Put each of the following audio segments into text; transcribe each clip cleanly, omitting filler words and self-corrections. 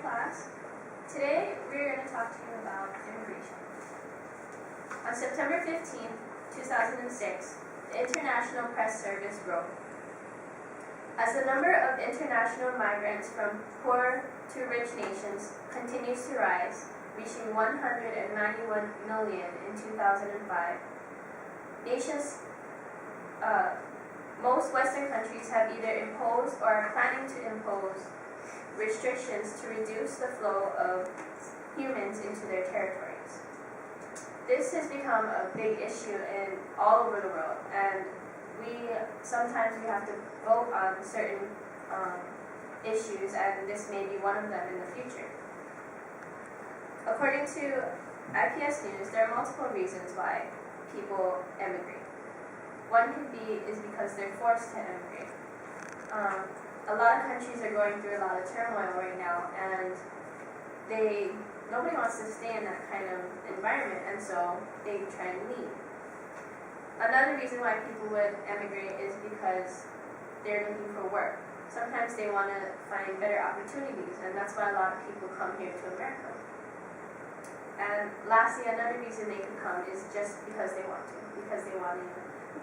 class. Today we're going to talk to you about immigration. On September 15, 2006, the International Press Service wrote, "As the number of international migrants from poor to rich nations continues to rise, reaching 191 million in 2005, most Western countries have either imposed or are planning to impose restrictions to reduce the flow of humans into their territories. This has become a big issue all over the world, and sometimes we have to vote on certain issues, and this may be one of them in the future. According to IPS News, there are multiple reasons why people emigrate. One could be because they're forced to emigrate. A lot of countries are going through a lot of turmoil right now, and nobody wants to stay in that kind of environment, and so they try to leave. Another reason why people would emigrate is because they're looking for work. Sometimes they want to find better opportunities, and that's why a lot of people come here to America. And lastly, another reason they could come is just because they want to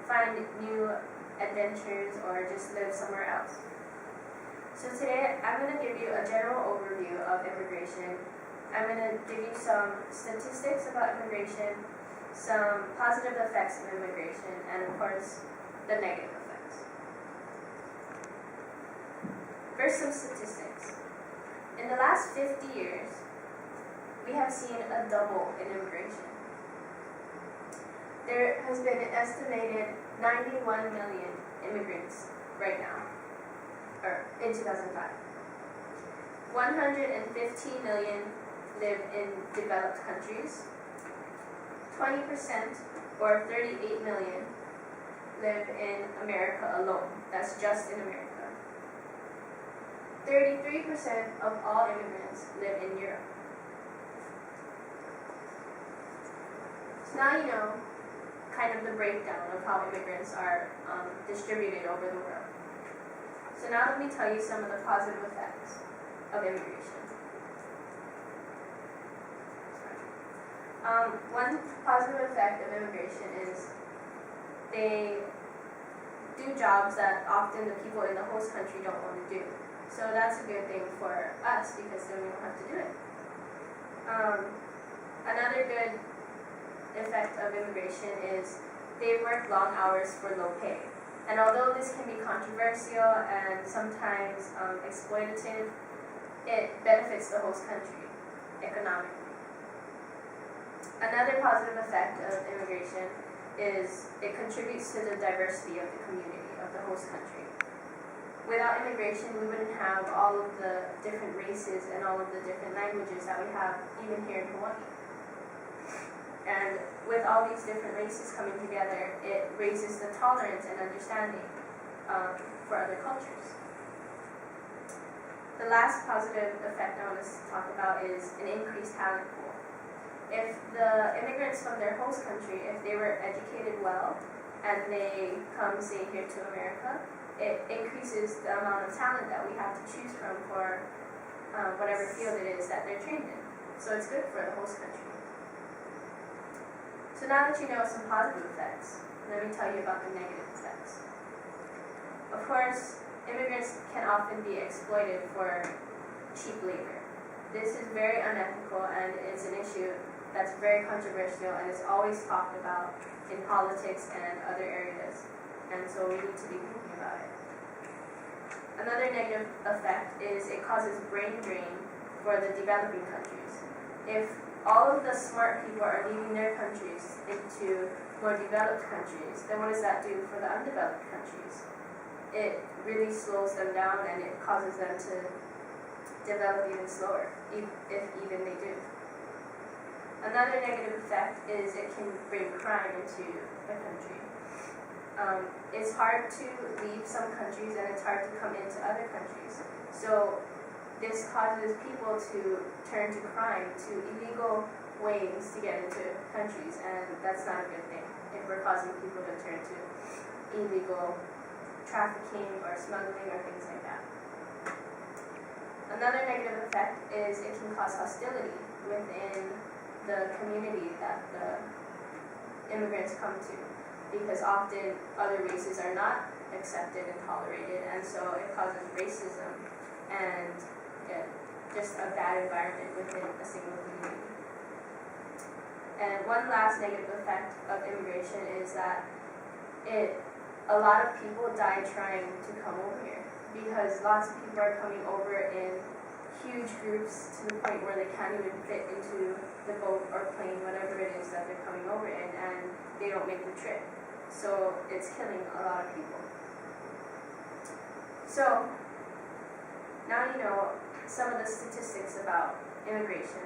find new adventures or just live somewhere else. So today, I'm going to give you a general overview of immigration. I'm going to give you some statistics about immigration, some positive effects of immigration, and of course, the negative effects. First, some statistics. In the last 50 years, we have seen a double in immigration. There has been an estimated 91 million immigrants right now, or in 2005. 115 million live in developed countries. 20%, or 38 million, live in America alone. That's just in America. 33% of all immigrants live in Europe. So now you know kind of the breakdown of how immigrants are distributed over the world. So now let me tell you some of the positive effects of immigration. One positive effect of immigration is they do jobs that often the people in the host country don't want to do. So that's a good thing for us because then we don't have to do it. Another good effect of immigration is they work long hours for low pay. And although this can be controversial and sometimes exploitative, it benefits the host country economically. Another positive effect of immigration is it contributes to the diversity of the community of the host country. Without immigration, we wouldn't have all of the different races and all of the different languages that we have even here in Hawaii. And with all these different races coming together, it raises the tolerance and understanding for other cultures. The last positive effect I want to talk about is an increased talent pool. If the immigrants from their host country, if they were educated well and they come, say, here to America, it increases the amount of talent that we have to choose from for whatever field it is that they're trained in. So it's good for the host country. So now that you know some positive effects, let me tell you about the negative effects. Of course, immigrants can often be exploited for cheap labor. This is very unethical, and it's an issue that's very controversial and is always talked about in politics and other areas, and so we need to be thinking about it. Another negative effect is it causes brain drain for the developing countries. If all of the smart people are leaving their countries into more developed countries, then what does that do for the undeveloped countries? It really slows them down, and it causes them to develop even slower, if even they do. Another negative effect is it can bring crime into a country. It's hard to leave some countries, and it's hard to come into other countries. So this causes people to turn to crime, to illegal ways to get into countries, and that's not a good thing if we're causing people to turn to illegal trafficking or smuggling or things like that. Another negative effect is it can cause hostility within the community that the immigrants come to, because often other races are not accepted and tolerated, and so it causes racism and just a bad environment within a single community. And one last negative effect of immigration is that a lot of people die trying to come over here, because lots of people are coming over in huge groups to the point where they can't even fit into the boat or plane, whatever it is that they're coming over in, and they don't make the trip. So it's killing a lot of people. So now you know some of the statistics about immigration,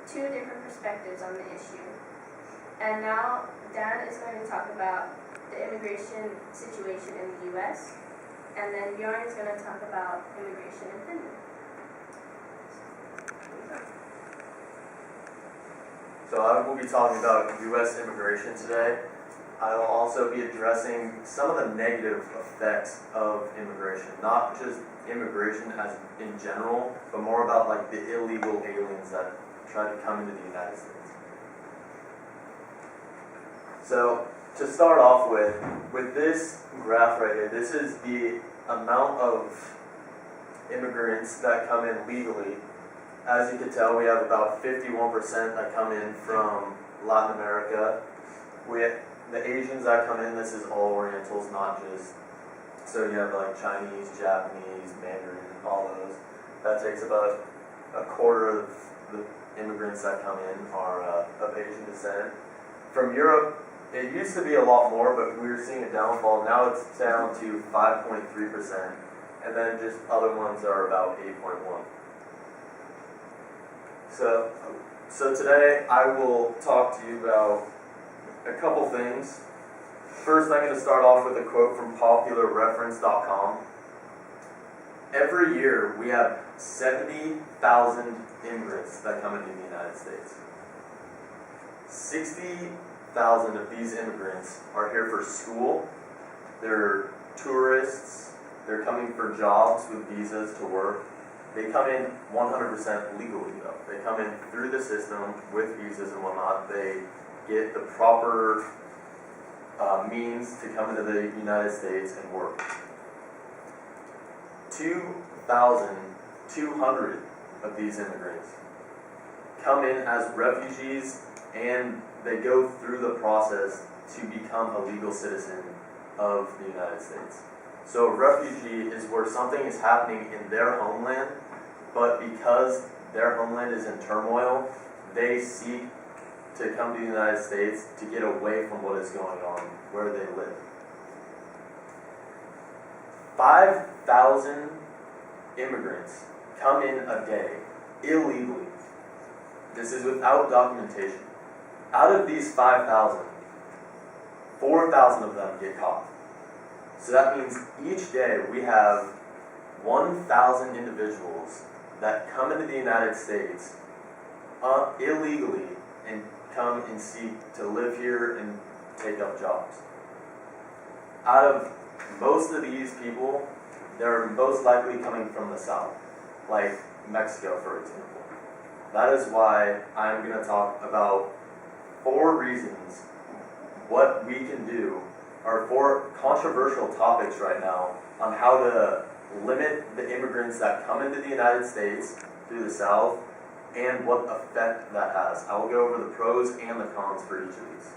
2 different perspectives on the issue. And now Dan is going to talk about the immigration situation in the US, and then Bjorn is going to talk about immigration in Finland. So I will be talking about US immigration today. I will also be addressing some of the negative effects of immigration, not just immigration as in general, but more about like the illegal aliens that try to come into the United States. So to start off with this graph right here, this is the amount of immigrants that come in legally. As you can tell, we have about 51% that come in from Latin America. The Asians that come in, this is all Orientals, not just, so you have like Chinese, Japanese, Mandarin, all those. That takes about a quarter of the immigrants that come in are of Asian descent. From Europe, it used to be a lot more, but we were seeing a downfall. Now it's down to 5.3%, and then just other ones are about 8.1%. So today I will talk to you about a couple things. First, I'm going to start off with a quote from popularreference.com. Every year we have 70,000 immigrants that come into the United States. 60,000 of these immigrants are here for school. They're tourists. They're coming for jobs with visas to work. They come in 100% legally though. They come in through the system with visas and whatnot. They get the proper means to come into the United States and work. 2,200 of these immigrants come in as refugees, and they go through the process to become a legal citizen of the United States. So a refugee is where something is happening in their homeland, but because their homeland is in turmoil, they seek to come to the United States to get away from what is going on where they live. 5,000 immigrants come in a day illegally. This is without documentation. Out of these 5,000, 4,000 of them get caught. So that means each day we have 1,000 individuals that come into the United States illegally and come and seek to live here and take up jobs. Out of most of these people, they're most likely coming from the South, like Mexico, for example. That is why I'm going to talk about 4 reasons what we can do, or 4 controversial topics right now on how to limit the immigrants that come into the United States through the South and what effect that has. I will go over the pros and the cons for each of these.